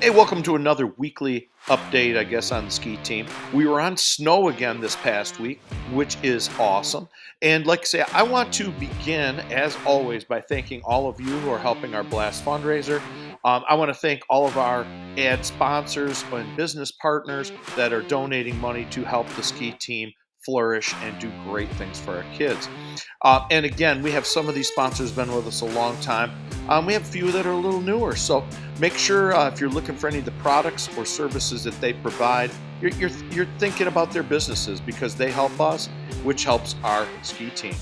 Hey, welcome to another weekly update, I guess, on the ski team. We were on snow again this past week, which is awesome. And like I say, I want to begin, as always, by thanking all of you who are helping our Blast fundraiser. I want to thank all of our ad sponsors and business partners that are donating money to help the ski team flourish and do great things for our kids. And again, we have some of these sponsors been with us a long time. We have a few that are a little newer. So make sure if you're looking for any of the products or services that they provide, you're thinking about their businesses because they help us, which helps our ski team.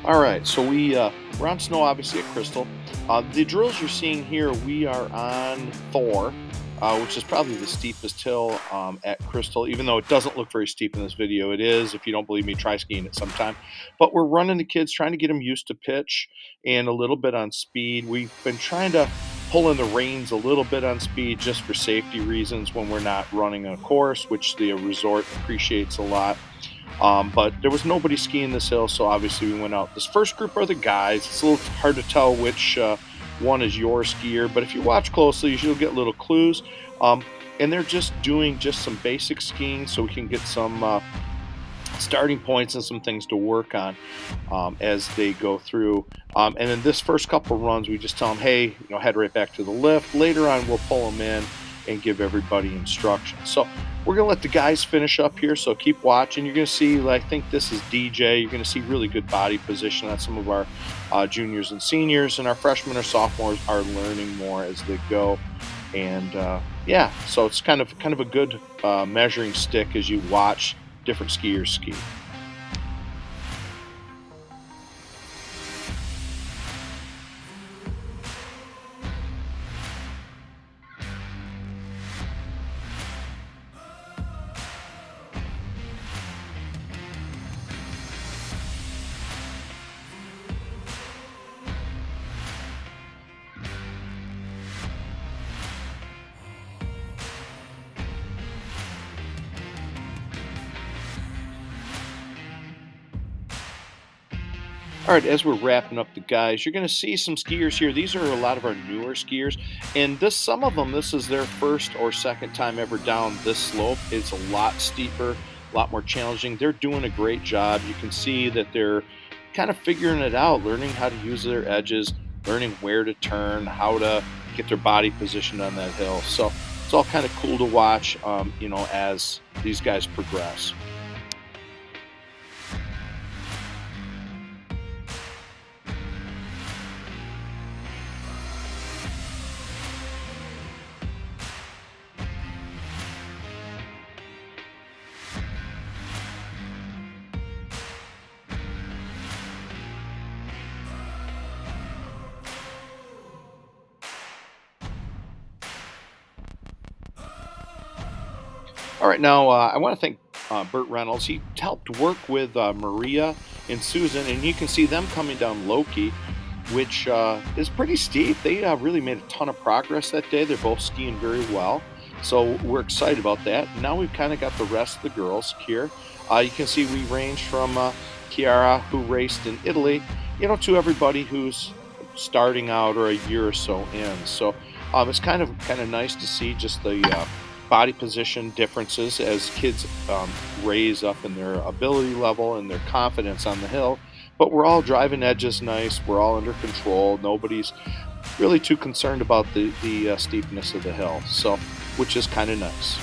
All right, so we're on snow, obviously at Crystal. The drills you're seeing here, we are on Thor, which is probably the steepest hill at Crystal. Even though it doesn't look very steep in this video, it is. If you don't believe me, try skiing it sometime. But we're running the kids, trying to get them used to pitch and a little bit on speed. We've been trying to pull in the reins a little bit on speed just for safety reasons when we're not running a course, which the resort appreciates a lot. But there was nobody skiing this hill, so obviously we went out. This first group are the guys. It's a little hard to tell which one is your skier, but if you watch closely, you'll get little clues. And they're just doing just some basic skiing so we can get some starting points and some things to work on as they go through. And in this first couple runs, we just tell them, hey, head right back to the lift. Later on, we'll pull them in and give everybody instructions. So we're going to let the guys finish up here, so keep watching. You're going to see, I think this is DJ. You're going to see really good body position on some of our juniors and seniors, and our freshmen or sophomores are learning more as they go. And yeah, so it's kind of a good measuring stick as you watch different skiers ski. All right, as we're wrapping up the guys, you're going to see some skiers here. These are a lot of our newer skiers, and some of them, this is their first or second time ever down this slope. It's a lot steeper, a lot more challenging. They're doing a great job. You can see that they're kind of figuring it out, learning how to use their edges, learning where to turn, how to get their body positioned on that hill. So it's all kind of cool to watch, as these guys progress. All right, now I want to thank Burt Reynolds. He helped work with Maria and Susan, and you can see them coming down Loki, which is pretty steep. They really made a ton of progress that day. They're both skiing very well, so we're excited about that. Now we've kind of got the rest of the girls here. You can see we range from Chiara, who raced in Italy, to everybody who's starting out or a year or so in. So it's kind of nice to see just the body position differences as kids raise up in their ability level and their confidence on the hill. But we're all driving edges nice. We're all under control. Nobody's really too concerned about the steepness of the hill, so which is kind of nice.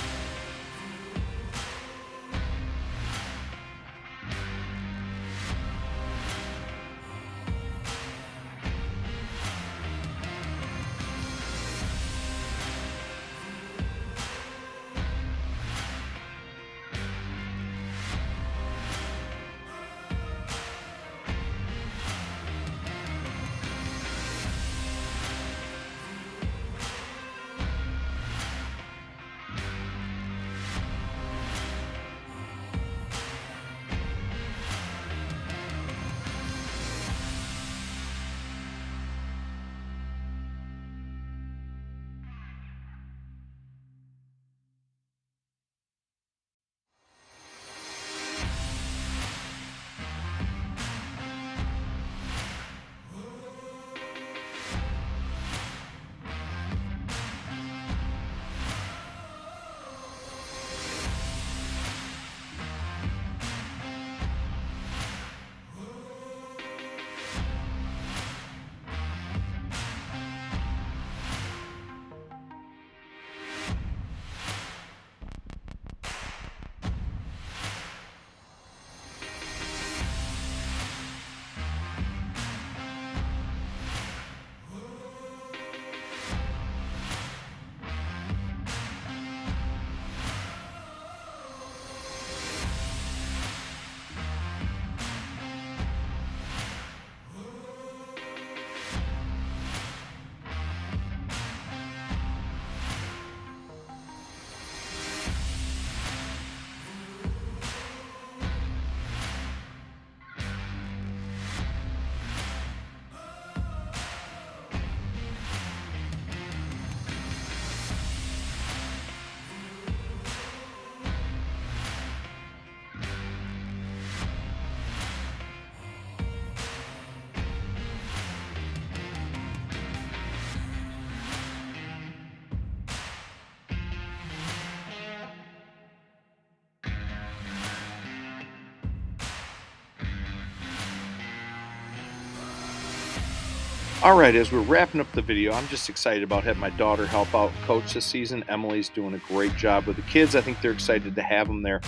All right, as we're wrapping up the video, I'm just excited about having my daughter help out coach this season. Emily's doing a great job with the kids. I think they're excited to have them there.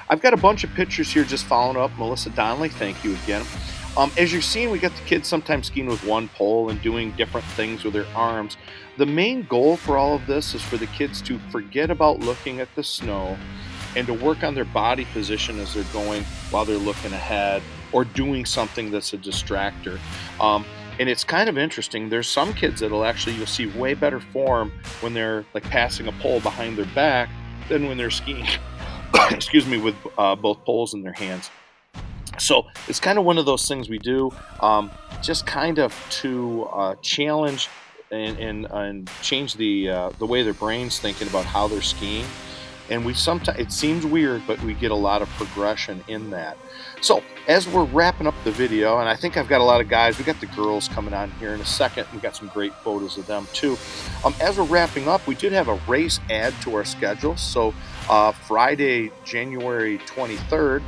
I've got a bunch of pictures here just following up. Melissa Donnelly, thank you again. As you're seeing, we got the kids sometimes skiing with one pole and doing different things with their arms. The main goal for all of this is for the kids to forget about looking at the snow and to work on their body position as they're going while they're looking ahead or doing something that's a distractor. And it's kind of interesting. There's some kids that'll actually, you'll see way better form when they're like passing a pole behind their back than when they're skiing, excuse me, with both poles in their hands. So it's kind of one of those things we do just kind of to challenge and change the way their brain's thinking about how they're skiing. And we sometimes, it seems weird, but we get a lot of progression in that. So as we're wrapping up the video, and I think I've got a lot of guys, we got the girls coming on here in a second. We got some great photos of them too. As we're wrapping up, we did have a race add to our schedule. So Friday, January 23rd,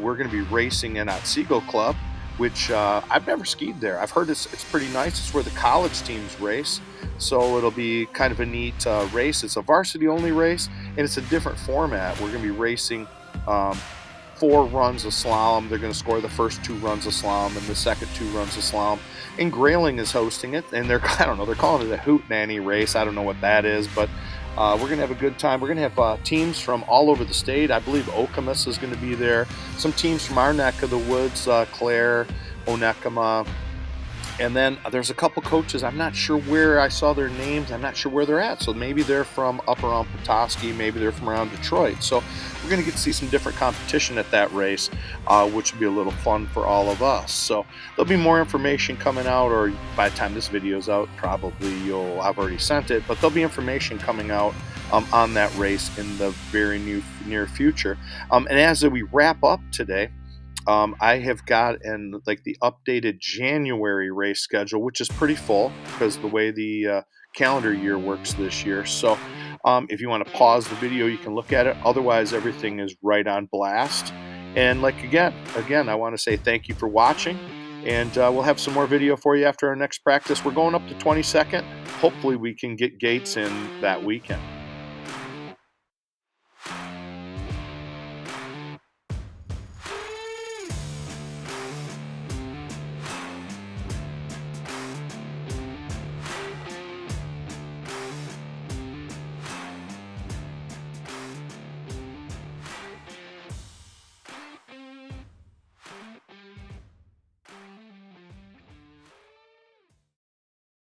we're going to be racing in Otsego Club, which I've never skied there. I've heard it's pretty nice. It's where the college teams race. So it'll be kind of a neat race. It's a varsity only race, and it's a different format. We're going to be racing 4 runs of slalom. They're going to score the first 2 runs of slalom and the second 2 runs of slalom. And Grayling is hosting it, and I don't know, they're calling it a Hoot Nanny race. I don't know what that is, but we're going to have a good time. We're going to have teams from all over the state. I believe Okemos is going to be there. Some teams from our neck of the woods, Clare, Onekama. And then there's a couple coaches. I'm not sure where I saw their names. I'm not sure where they're at. So maybe they're from up around Petoskey. Maybe they're from around Detroit. So we're going to get to see some different competition at that race, which will be a little fun for all of us. So there'll be more information coming out, or by the time this video is out, probably I've already sent it. But there'll be information coming out on that race in the very near future. And as we wrap up today, I have got the updated January race schedule, which is pretty full because the way the calendar year works this year. So if you want to pause the video, you can look at it. Otherwise, everything is right on blast. And again, I want to say thank you for watching. And we'll have some more video for you after our next practice. We're going up to 22nd. Hopefully we can get Gates in that weekend.